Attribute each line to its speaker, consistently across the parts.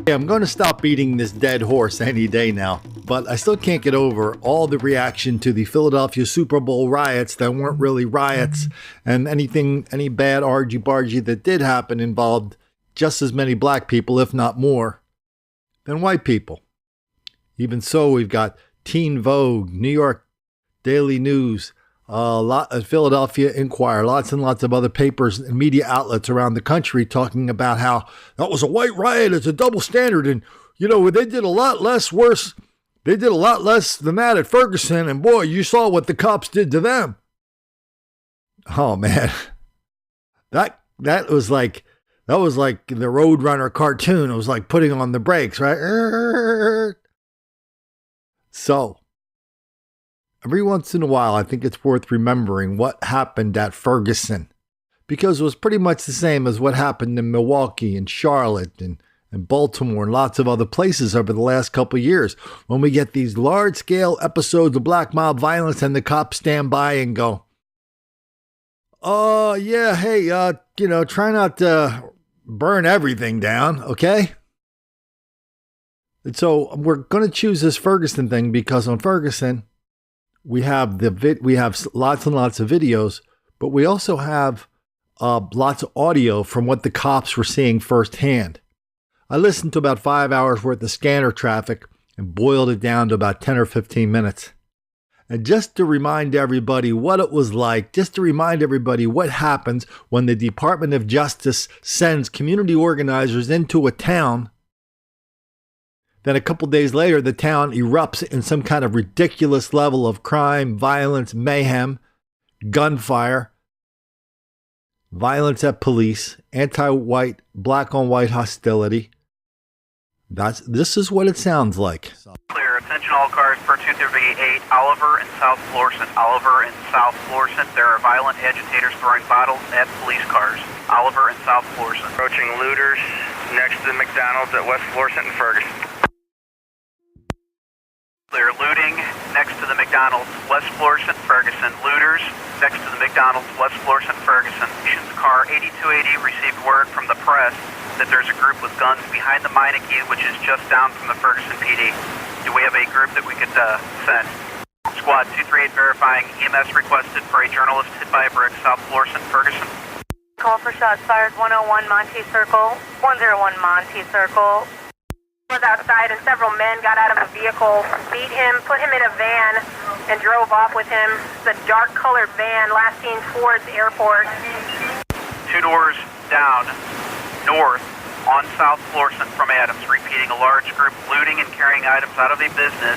Speaker 1: Yeah, I'm going to stop beating this dead horse any day now, but I still can't get over all the reaction to the Philadelphia Super Bowl riots that weren't really riots, and any bad argy-bargy that did happen involved just as many black people, if not more, than white people. Even so, we've got Teen Vogue, New York Daily News, Philadelphia Inquirer, lots and lots of other papers and media outlets around the country talking about how that was a white riot, it's a double standard, and they did a lot less worse. They did a lot less than that at Ferguson, and boy, you saw what the cops did to them. Oh man, that was like the Roadrunner cartoon. It was like putting on the brakes, right? So, every once in a while, I think it's worth remembering what happened at Ferguson, because it was pretty much the same as what happened in Milwaukee and Charlotte and Baltimore and lots of other places over the last couple of years, when we get these large-scale episodes of black mob violence and the cops stand by and go, "Oh, yeah, hey, try not to burn everything down, okay?" And so we're going to choose this Ferguson thing because on Ferguson, we have lots and lots of videos, but we also have lots of audio from what the cops were seeing firsthand. I listened to about 5 hours worth of scanner traffic and boiled it down to about 10 or 15 minutes. And just to remind everybody what it was like, just to remind everybody what happens when the Department of Justice sends community organizers into a town, then a couple days later, the town erupts in some kind of ridiculous level of crime, violence, mayhem, gunfire, violence at police, anti-white, black-on-white hostility. This is what it sounds like.
Speaker 2: Clear. Attention all cars per 238 Oliver and South Florissant. Oliver and South Florissant. There are violent agitators throwing bottles at police cars. Oliver and South Florissant.
Speaker 3: Approaching looters next to the McDonald's at West Florissant and Ferguson.
Speaker 2: Clear. Looting next to the McDonald's, West Florissant, Ferguson. Looters next to the McDonald's, West Florissant, Ferguson. Car 8280 received word from the press that there's a group with guns behind the Meineke, which is just down from the Ferguson PD. Do we have a group that we could send? Squad 238 verifying EMS requested for a journalist hit by a brick, South Florissant, Ferguson.
Speaker 4: Call for shots fired, 101 Monte Circle, 101 Monte Circle. Was outside and several men got out of a vehicle, beat him, put him in a van, and drove off with him. It's a dark-colored van, last seen towards the airport.
Speaker 2: 2 doors down, north, on South Florissant from Adams, repeating a large group looting and carrying items out of a business.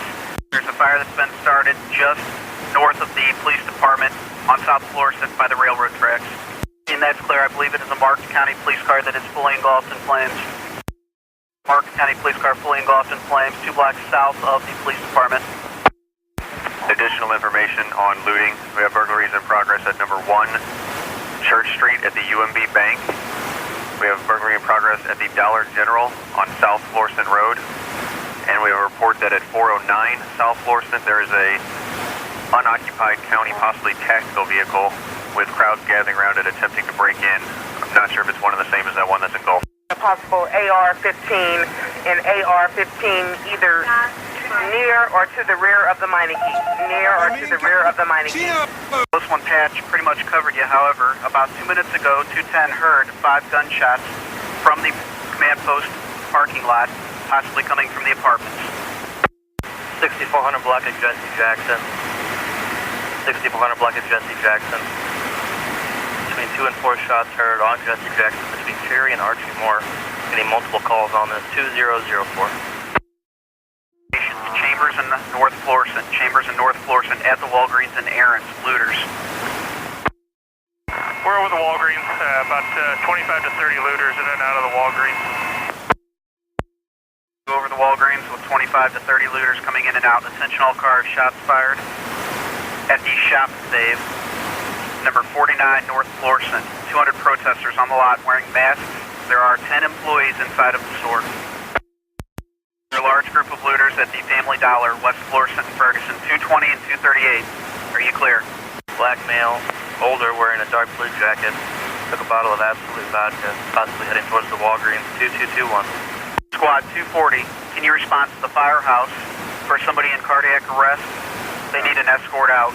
Speaker 2: There's a fire that's been started just north of the police department on South Florissant by the railroad tracks. And that's clear. I believe it is a Mark County police car that is fully engulfed in flames. Mark County police car fully engulfed in flames, 2 blocks south of the police department.
Speaker 3: Additional information on looting. We have burglaries in progress at number 1 Church Street at the UMB Bank. We have burglary in progress at the Dollar General on South Florissant Road. And we have a report that at 409 South Florissant there is a unoccupied county, possibly tactical vehicle with crowds gathering around it attempting to break in. I'm not sure if it's one of the same as that one that's engulfed.
Speaker 4: A possible AR-15 and AR-15 either near or to the rear of the Meineke. Near or to the rear of the Meineke.
Speaker 2: This one patch pretty much covered you. However, about 2 minutes ago, 210 heard 5 gunshots from the command post parking lot, possibly coming from the apartments.
Speaker 5: 6400 block of Jesse Jackson. 6400 block of Jesse Jackson. Between 2 and 4 shots heard on Jesse Jackson between Cherry and Archie Moore. Getting multiple calls on this. 2004.
Speaker 2: Chambers in North Florissant. Chambers in North Florissant at the Walgreens and Aaron's. Looters.
Speaker 3: We're over the Walgreens. About 25 to 30 looters in and out of the Walgreens.
Speaker 2: Over the Walgreens with 25 to 30 looters coming in and out. Attention all cars. Shots fired at the shop save. Number 49 North Florissant. 200 protesters on the lot wearing masks. There are 10 employees inside of the store. A large group of looters at the Family Dollar, West Florissant, Ferguson, 220 and 238. Are you clear?
Speaker 5: Black male, older, wearing a dark blue jacket. Took a bottle of Absolute vodka, possibly heading towards the Walgreens. 2221.
Speaker 2: Squad 240, can you respond to the firehouse for somebody in cardiac arrest? They need an escort out.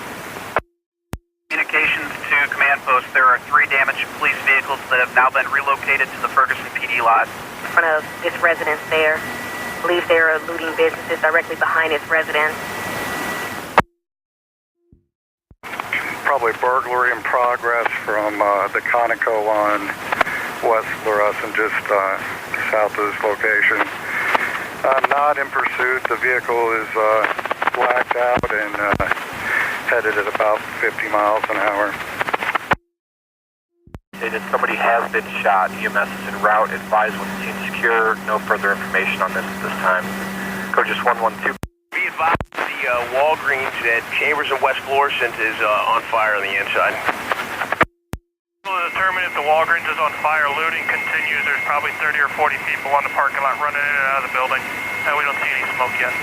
Speaker 2: Communications to command post, there are 3 damaged police vehicles that have now been relocated to the Ferguson PD lot.
Speaker 4: In front of his residence there. I believe there are looting businesses directly behind his residence.
Speaker 6: Probably burglary in progress from the Conoco on West Florissant, just south of this location. Not in pursuit. The vehicle is blacked out and headed at about 50 miles an hour.
Speaker 3: Stated somebody has been shot. EMS is en route. Advise when the scene secure. No further information on this at this time. Code just 112.
Speaker 7: Be advised, the Walgreens at Chambers and West Florissant is on fire on the inside.
Speaker 8: To determine if the Walgreens is on fire, looting continues. There's probably 30 or 40 people on the parking lot running in and out of the building. We don't see any smoke yet.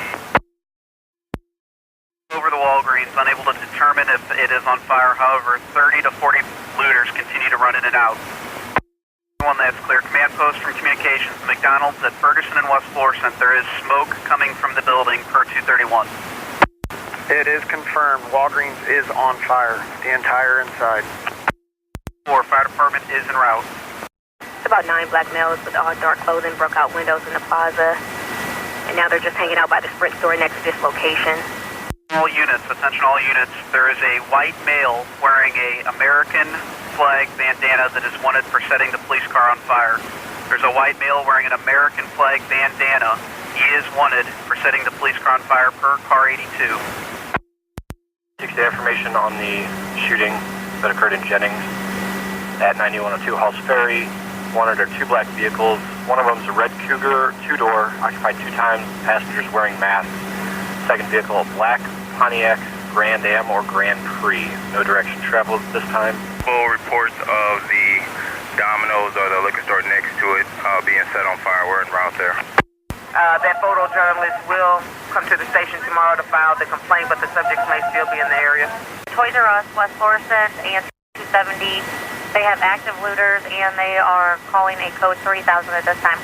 Speaker 2: Over the Walgreens, unable to determine if it is on fire. However, 30 to 40 looters continue to run in and out. One that's clear. Command post from communications. McDonald's at Ferguson and West Florissant. There is smoke coming from the building per 231.
Speaker 6: It is confirmed. Walgreens is on fire. The entire inside.
Speaker 2: Fire department is en route.
Speaker 4: About 9 black males with all dark clothing broke out windows in the plaza. And now they're just hanging out by the Sprint store next to this location.
Speaker 2: All units, attention all units. There is a white male wearing a American flag bandana that is wanted for setting the police car on fire. There's a white male wearing an American flag bandana. He is wanted for setting the police car on fire per car 82.
Speaker 3: 60 information on the shooting that occurred in Jennings at 9102 Halls Ferry. Wanted are 2 black vehicles. One of them is a red Cougar, 2-door, occupied 2 times, passengers wearing masks. Second vehicle, a black Pontiac Grand Am or Grand Prix. No direction traveled at this time.
Speaker 6: Full reports of the Domino's or the liquor store next to it being set on fire. We're en route there.
Speaker 9: That photojournalist will come to the station tomorrow to file the complaint, but the subjects may still be in the area.
Speaker 4: Toys R Us, West Florissant, and 270. They have active looters, and they are calling a code 3000 at this time.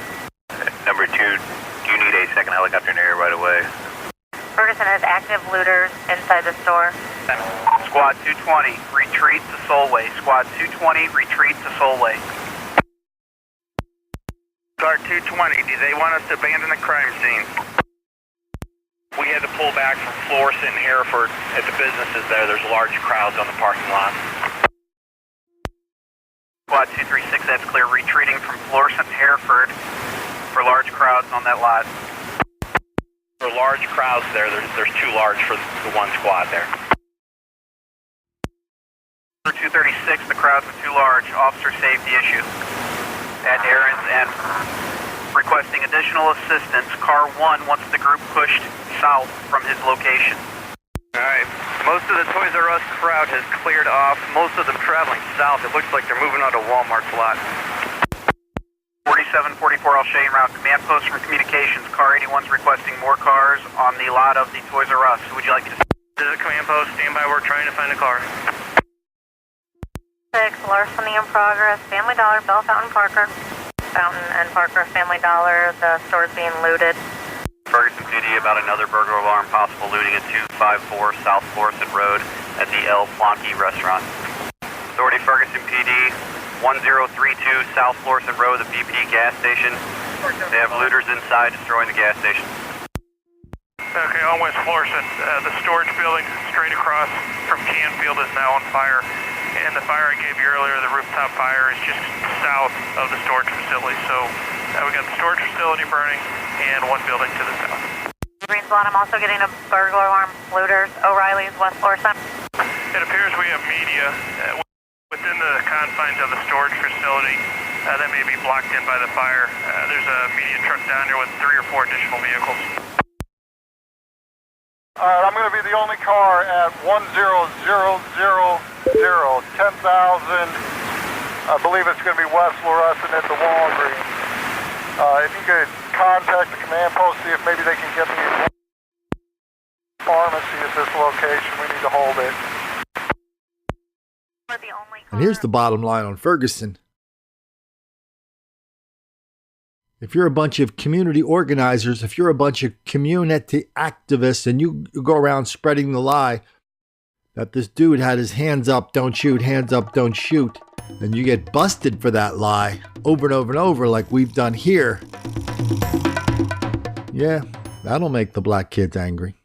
Speaker 3: Number 2, do you need a second helicopter in area right away?
Speaker 4: Ferguson has active looters inside the store.
Speaker 2: Squad 220, retreat to Solway. Squad 220, retreat to Solway.
Speaker 6: Guard 220, do they want us to abandon the crime scene?
Speaker 8: We had to pull back from Florissant and Hereford at the businesses there. There's large crowds on the parking lot.
Speaker 2: Squad 236, that's clear. Retreating from Florissant and Hereford for large crowds on that lot.
Speaker 8: There are large crowds there. There's too large for the one squad there.
Speaker 2: For 236, the crowds are too large. Officer safety issue. At errands and requesting additional assistance. Car 1 wants the group pushed south from his location.
Speaker 6: Alright, most of the Toys R Us crowd has cleared off, most of them traveling south. It looks like they're moving out of Walmart's lot.
Speaker 2: 4744, I'll show you around. Command post from communications. Car 81's requesting more cars on the lot of the Toys R Us. Who would you like me to see?
Speaker 8: This is a command post. Stand by. We're trying to find a car.
Speaker 4: 6, larceny in progress. Family Dollar, Bell Fountain Parker. Fountain and Parker, Family Dollar. The store's being looted.
Speaker 3: Ferguson PD about another burglar alarm, possible looting at 254 South Florissant Road at the El Flonky restaurant. Authority Ferguson PD, 1032 South Florissant Road, the BP gas station. They have looters inside destroying the gas station.
Speaker 8: Okay, on West Florissant, the storage building straight across from Canfield is now on fire. And the fire I gave you earlier, the rooftop fire, is just south of the storage facility. So we got the storage facility burning and one building to the south.
Speaker 4: Greensboro, I'm also getting a burglar alarm. Looters, O'Reilly's, West Florissant.
Speaker 8: It appears we have media within the confines of the storage facility that may be blocked in by the fire. There's a media truck down here with 3 or 4 additional vehicles.
Speaker 6: Alright, I'm going to be the only car at 10000, 10,000. I believe it's going to be West Florissant at the Walgreens. If you could contact the command post, see if maybe they can get me a pharmacy at this location. We need to hold it.
Speaker 1: And here's the bottom line on Ferguson. If you're a bunch of community organizers, if you're a bunch of community activists, and you go around spreading the lie that this dude had his hands up, don't shoot, hands up, don't shoot, and you get busted for that lie over and over and over like we've done here, yeah, that'll make the black kids angry.